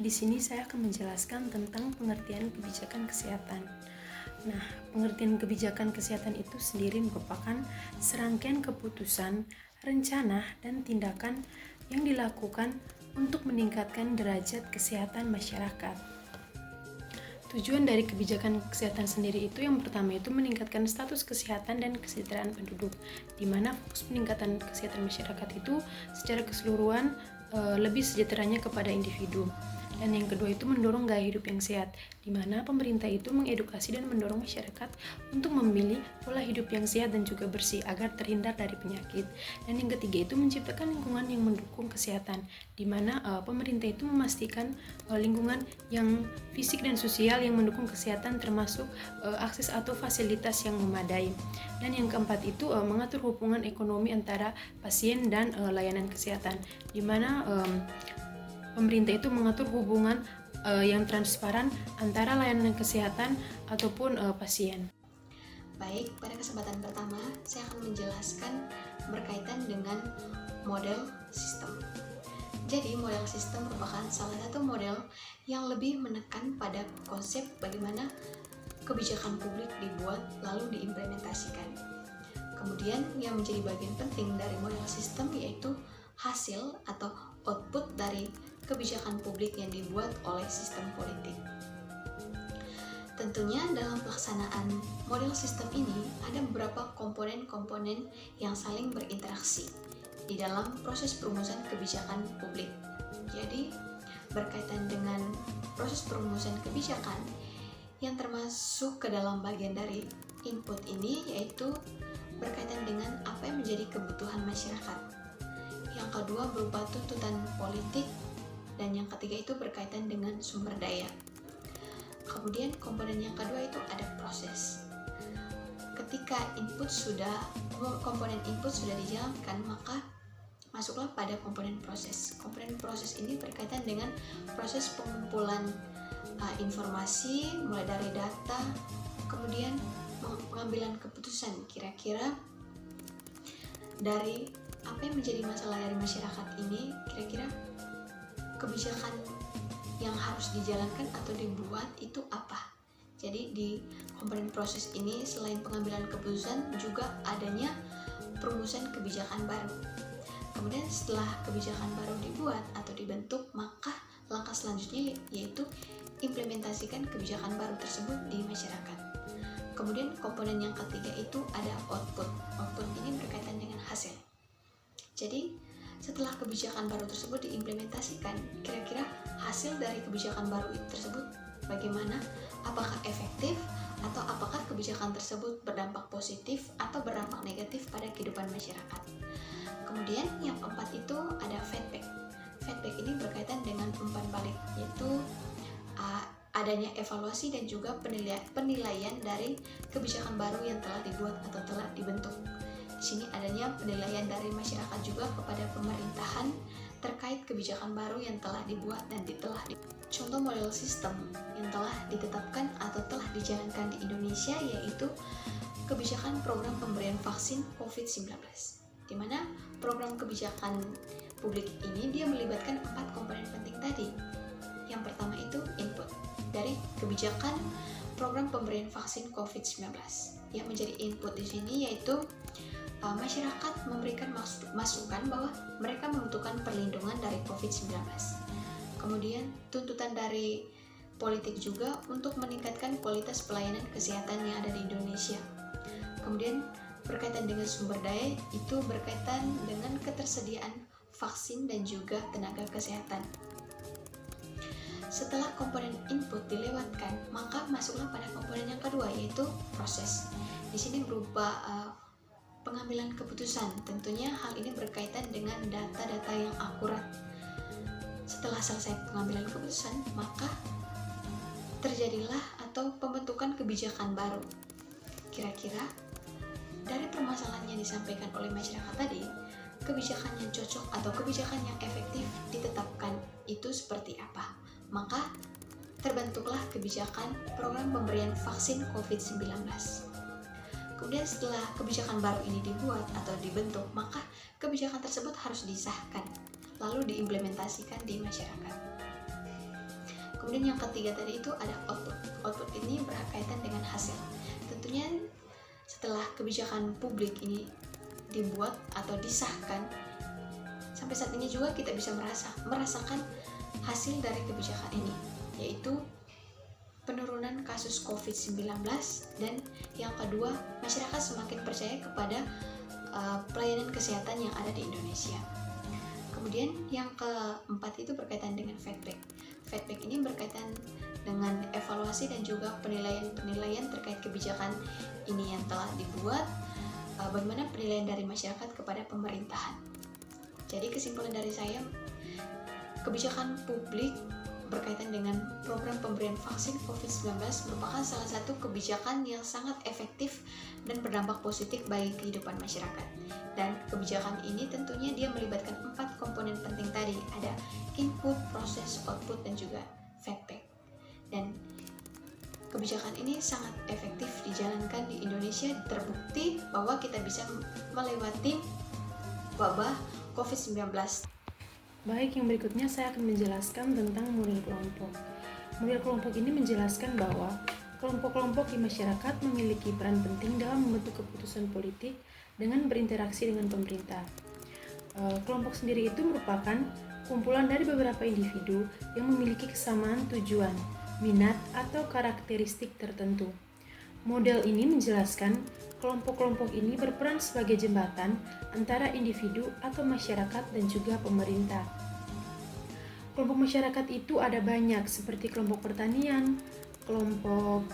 di sini saya akan menjelaskan tentang pengertian kebijakan kesehatan. Nah, pengertian kebijakan kesehatan itu sendiri merupakan serangkaian keputusan, rencana, dan tindakan yang dilakukan untuk meningkatkan derajat kesehatan masyarakat. Tujuan dari kebijakan kesehatan sendiri itu yang pertama itu meningkatkan status kesehatan dan kesejahteraan penduduk, di mana fokus peningkatan kesehatan masyarakat itu secara keseluruhan lebih sejahteranya kepada individu. Dan yang kedua itu mendorong gaya hidup yang sehat, di mana pemerintah itu mengedukasi dan mendorong masyarakat untuk memilih pola hidup yang sehat dan juga bersih agar terhindar dari penyakit. Dan yang ketiga itu menciptakan lingkungan yang mendukung kesehatan, di mana pemerintah itu memastikan lingkungan yang fisik dan sosial yang mendukung kesehatan termasuk akses atau fasilitas yang memadai. Dan yang keempat itu mengatur hubungan ekonomi antara pasien dan layanan kesehatan, di mana pemerintah itu mengatur hubungan yang transparan antara layanan kesehatan ataupun pasien. Baik, pada kesempatan pertama saya akan menjelaskan berkaitan dengan model sistem. Jadi model sistem merupakan salah satu model yang lebih menekan pada konsep bagaimana kebijakan publik dibuat lalu diimplementasikan. Kemudian yang menjadi bagian penting dari model sistem yaitu hasil atau output dari kebijakan publik yang dibuat oleh sistem politik. Tentunya dalam pelaksanaan model sistem ini ada beberapa komponen-komponen yang saling berinteraksi di dalam proses perumusan kebijakan publik. Jadi berkaitan dengan proses perumusan kebijakan yang termasuk ke dalam bagian dari input ini yaitu berkaitan dengan apa yang menjadi kebutuhan masyarakat. Yang kedua berupa tuntutan politik, dan yang ketiga itu berkaitan dengan sumber daya. Kemudian komponen yang kedua itu ada proses. Ketika komponen input sudah dijalankan, maka masuklah pada komponen proses. Komponen proses ini berkaitan dengan proses pengumpulan informasi mulai dari data, kemudian pengambilan keputusan kira-kira dari apa yang menjadi masalah dari masyarakat ini, kira-kira kebijakan yang harus dijalankan atau dibuat itu apa. Jadi di komponen proses ini selain pengambilan keputusan juga adanya perumusan kebijakan baru. Kemudian setelah kebijakan baru dibuat atau dibentuk, maka langkah selanjutnya yaitu implementasikan kebijakan baru tersebut di masyarakat. Kemudian komponen yang ketiga itu ada output. Output ini berkaitan dengan hasil. Jadi setelah kebijakan baru tersebut diimplementasikan, kira-kira hasil dari kebijakan baru tersebut bagaimana? Apakah efektif atau apakah kebijakan tersebut berdampak positif atau berdampak negatif pada kehidupan masyarakat? Kemudian yang keempat itu ada feedback. Feedback ini berkaitan dengan umpan balik, yaitu adanya evaluasi dan juga penilaian dari kebijakan baru yang telah dibuat atau telah dibentuk. Di sini adanya penilaian dari masyarakat juga kepada pemerintahan terkait kebijakan baru yang telah dibuat dan Contoh model sistem yang telah ditetapkan atau telah dijalankan di Indonesia yaitu kebijakan program pemberian vaksin COVID-19, di mana program kebijakan publik ini dia melibatkan 4 komponen penting tadi. Yang pertama itu input dari kebijakan program pemberian vaksin COVID-19. Yang menjadi input di sini yaitu masyarakat memberikan masukan bahwa mereka membutuhkan perlindungan dari COVID-19. Kemudian tuntutan dari politik juga untuk meningkatkan kualitas pelayanan kesehatan yang ada di Indonesia. Kemudian berkaitan dengan sumber daya itu berkaitan dengan ketersediaan vaksin dan juga tenaga kesehatan. Setelah komponen input dilewatkan, maka masuklah pada komponen yang kedua yaitu proses. Di sini berupa pengambilan keputusan. Tentunya hal ini berkaitan dengan data-data yang akurat. Setelah selesai pengambilan keputusan, maka terjadilah atau pembentukan kebijakan baru. Kira-kira dari permasalahan yang disampaikan oleh masyarakat tadi, kebijakan yang cocok atau kebijakan yang efektif ditetapkan itu seperti apa? Maka terbentuklah kebijakan program pemberian vaksin COVID-19. Kemudian setelah kebijakan baru ini dibuat atau dibentuk, maka kebijakan tersebut harus disahkan, lalu diimplementasikan di masyarakat. Kemudian yang ketiga tadi itu ada output. Output ini berkaitan dengan hasil. Tentunya setelah kebijakan publik ini dibuat atau disahkan, sampai saat ini juga kita bisa merasakan hasil dari kebijakan ini, yaitu penurunan kasus COVID-19, dan yang kedua, masyarakat semakin percaya kepada pelayanan kesehatan yang ada di Indonesia. Kemudian yang keempat itu berkaitan dengan feedback. Feedback ini berkaitan dengan evaluasi dan juga penilaian terkait kebijakan ini yang telah dibuat, bagaimana penilaian dari masyarakat kepada pemerintahan. Jadi kesimpulan dari saya, kebijakan publik berkaitan dengan program pemberian vaksin COVID-19 merupakan salah satu kebijakan yang sangat efektif dan berdampak positif bagi kehidupan masyarakat. Dan kebijakan ini tentunya dia melibatkan 4 komponen penting tadi, ada input, proses, output, dan juga feedback. Dan kebijakan ini sangat efektif dijalankan di Indonesia, terbukti bahwa kita bisa melewati wabah COVID-19. Baik, yang berikutnya saya akan menjelaskan tentang model kelompok. Model kelompok ini menjelaskan bahwa kelompok-kelompok di masyarakat memiliki peran penting dalam membentuk keputusan politik dengan berinteraksi dengan pemerintah. Kelompok sendiri itu merupakan kumpulan dari beberapa individu yang memiliki kesamaan tujuan, minat, atau karakteristik tertentu. Model ini menjelaskan kelompok-kelompok ini berperan sebagai jembatan antara individu atau masyarakat dan juga pemerintah. Kelompok masyarakat itu ada banyak, seperti kelompok pertanian, kelompok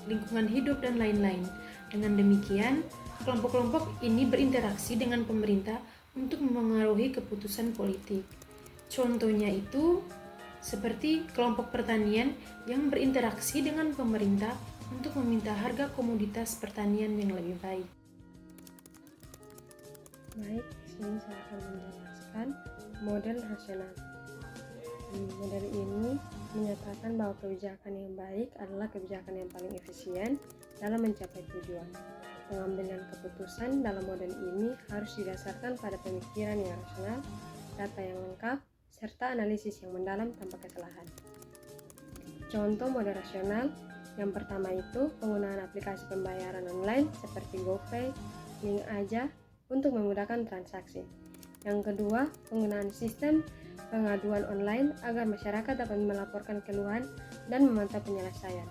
lingkungan hidup, dan lain-lain. Dengan demikian, kelompok-kelompok ini berinteraksi dengan pemerintah untuk memengaruhi keputusan politik. Contohnya itu seperti kelompok pertanian yang berinteraksi dengan pemerintah untuk meminta harga komoditas pertanian yang lebih baik. Baik, di sini saya akan menjelaskan model rasional. Model ini menyatakan bahwa kebijakan yang baik adalah kebijakan yang paling efisien dalam mencapai tujuan. Pengambilan keputusan dalam model ini harus didasarkan pada pemikiran yang rasional, data yang lengkap, serta analisis yang mendalam tanpa kesalahan. Contoh model rasional yang pertama itu penggunaan aplikasi pembayaran online seperti GoPay, Link Aja untuk memudahkan transaksi. Yang kedua, penggunaan sistem pengaduan online agar masyarakat dapat melaporkan keluhan dan memantau penyelesaian.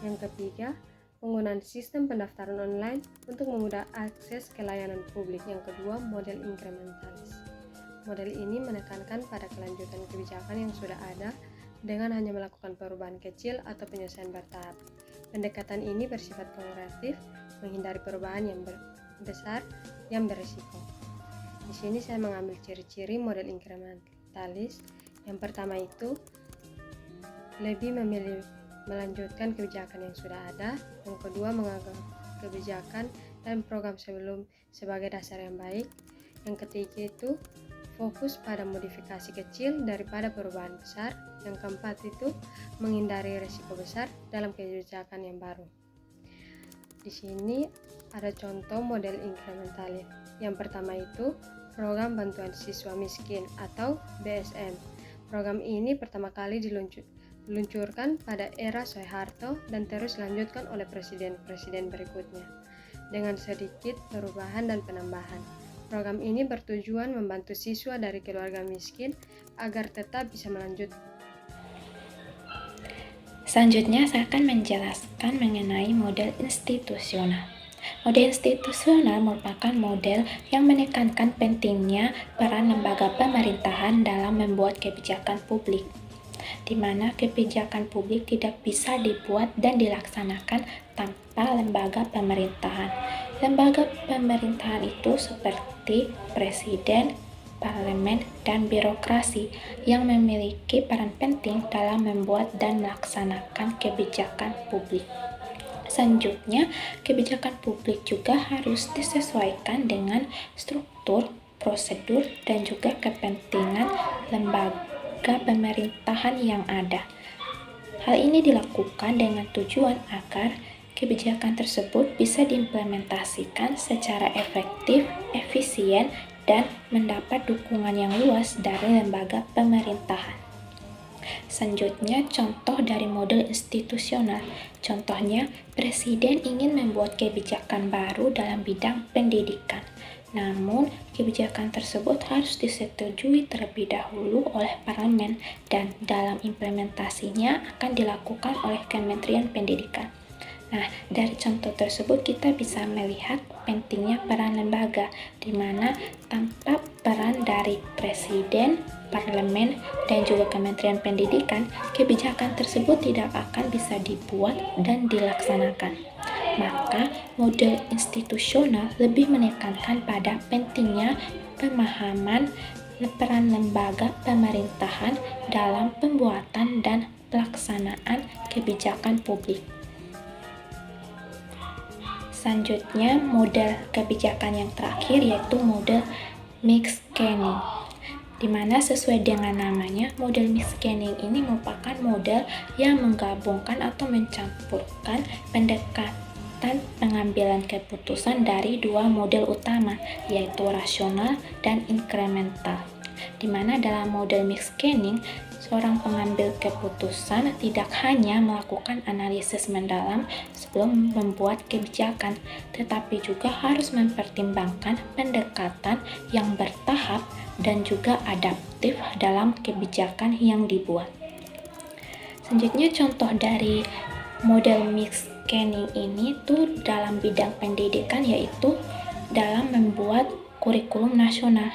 Yang ketiga, penggunaan sistem pendaftaran online untuk memudahkan akses ke layanan publik. Yang kedua, model inkrementalis. Model ini menekankan pada kelanjutan kebijakan yang sudah ada dengan hanya melakukan perubahan kecil atau penyelesaian bertahap. Pendekatan ini bersifat kolaboratif, menghindari perubahan yang besar yang berisiko. Di sini saya mengambil ciri-ciri model inkrementalis. Yang pertama itu lebih memilih melanjutkan kebijakan yang sudah ada. Yang kedua, menganggap kebijakan dan program sebelum sebagai dasar yang baik. Yang ketiga itu fokus pada modifikasi kecil daripada perubahan besar. Yang keempat itu menghindari risiko besar dalam kebijakan yang baru. Di sini ada contoh model inkrementalis. Yang pertama itu program bantuan siswa miskin atau BSM. Program ini pertama kali diluncurkan pada era Soeharto dan terus dilanjutkan oleh presiden-presiden berikutnya dengan sedikit perubahan dan penambahan. Program ini bertujuan membantu siswa dari keluarga miskin agar tetap bisa melanjutkan. Selanjutnya saya akan menjelaskan mengenai model institusional. Model institusional merupakan model yang menekankan pentingnya peran lembaga pemerintahan dalam membuat kebijakan publik, di mana kebijakan publik tidak bisa dibuat dan dilaksanakan tanpa lembaga pemerintahan. Lembaga pemerintahan itu seperti presiden, parlemen, dan birokrasi yang memiliki peran penting dalam membuat dan melaksanakan kebijakan publik. Selanjutnya, kebijakan publik juga harus disesuaikan dengan struktur, prosedur, dan juga kepentingan lembaga pemerintahan yang ada. Hal ini dilakukan dengan tujuan agar kebijakan tersebut bisa diimplementasikan secara efektif, efisien, dan mendapat dukungan yang luas dari lembaga pemerintahan. Selanjutnya, contoh dari model institusional. Contohnya, Presiden ingin membuat kebijakan baru dalam bidang pendidikan. Namun, kebijakan tersebut harus disetujui terlebih dahulu oleh parlemen dan dalam implementasinya akan dilakukan oleh Kementerian Pendidikan. Nah, dari contoh tersebut kita bisa melihat pentingnya peran lembaga, di mana tanpa peran dari Presiden, Parlemen, dan juga Kementerian Pendidikan, kebijakan tersebut tidak akan bisa dibuat dan dilaksanakan. Maka, model institusional lebih menekankan pada pentingnya pemahaman peran lembaga pemerintahan dalam pembuatan dan pelaksanaan kebijakan publik. Selanjutnya, model kebijakan yang terakhir yaitu model mixed scanning, di mana sesuai dengan namanya, model mixed scanning ini merupakan model yang menggabungkan atau mencampurkan pendekatan pengambilan keputusan dari dua model utama, yaitu rasional dan inkremental. Di mana dalam model mixed scanning, seorang pengambil keputusan tidak hanya melakukan analisis mendalam sebelum membuat kebijakan, tetapi juga harus mempertimbangkan pendekatan yang bertahap dan juga adaptif dalam kebijakan yang dibuat. Selanjutnya, contoh dari model mixed scanning ini tuh dalam bidang pendidikan, yaitu dalam membuat kurikulum nasional,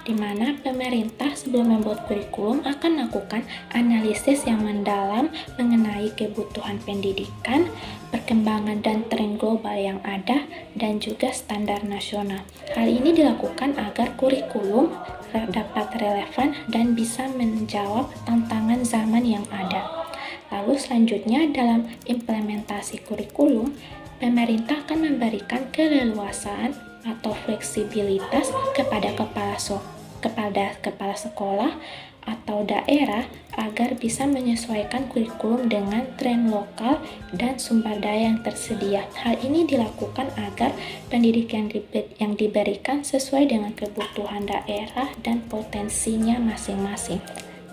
di mana pemerintah sebelum membuat kurikulum akan melakukan analisis yang mendalam mengenai kebutuhan pendidikan, perkembangan dan tren global yang ada, dan juga standar nasional. Hal ini dilakukan agar kurikulum dapat relevan dan bisa menjawab tantangan zaman yang ada. Lalu selanjutnya, dalam implementasi kurikulum, pemerintah akan memberikan keleluasaan atau fleksibilitas kepada kepala sekolah atau daerah agar bisa menyesuaikan kurikulum dengan tren lokal dan sumber daya yang tersedia. Hal ini dilakukan agar pendidikan yang diberikan sesuai dengan kebutuhan daerah dan potensinya masing-masing.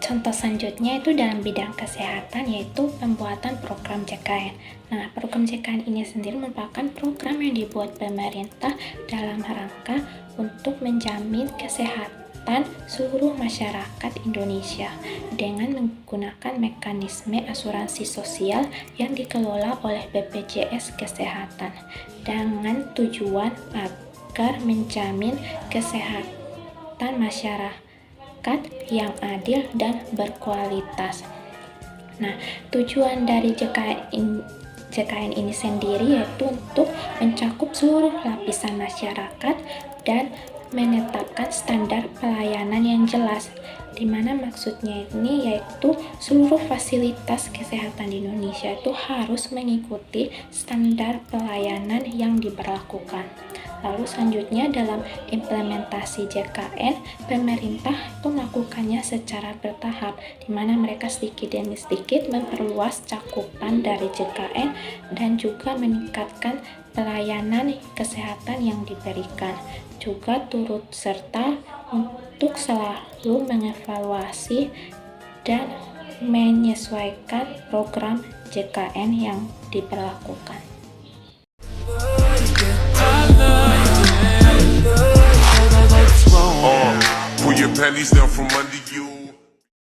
Contoh selanjutnya itu dalam bidang kesehatan, yaitu pembuatan program JKN. Nah, program JKN ini sendiri merupakan program yang dibuat pemerintah dalam rangka untuk menjamin kesehatan seluruh masyarakat Indonesia dengan menggunakan mekanisme asuransi sosial yang dikelola oleh BPJS Kesehatan dengan tujuan agar menjamin kesehatan masyarakat yang adil dan berkualitas. Nah, tujuan dari JKN ini sendiri yaitu untuk mencakup seluruh lapisan masyarakat dan menetapkan standar pelayanan yang jelas, di mana maksudnya ini yaitu seluruh fasilitas kesehatan di Indonesia itu harus mengikuti standar pelayanan yang diberlakukan. Lalu selanjutnya dalam implementasi JKN, pemerintah itu melakukannya secara bertahap, di mana mereka sedikit demi sedikit memperluas cakupan dari JKN dan juga meningkatkan pelayanan kesehatan yang diberikan. Juga turut serta untuk selalu mengevaluasi dan menyesuaikan program JKN yang diberlakukan. Pull your panties down from under you.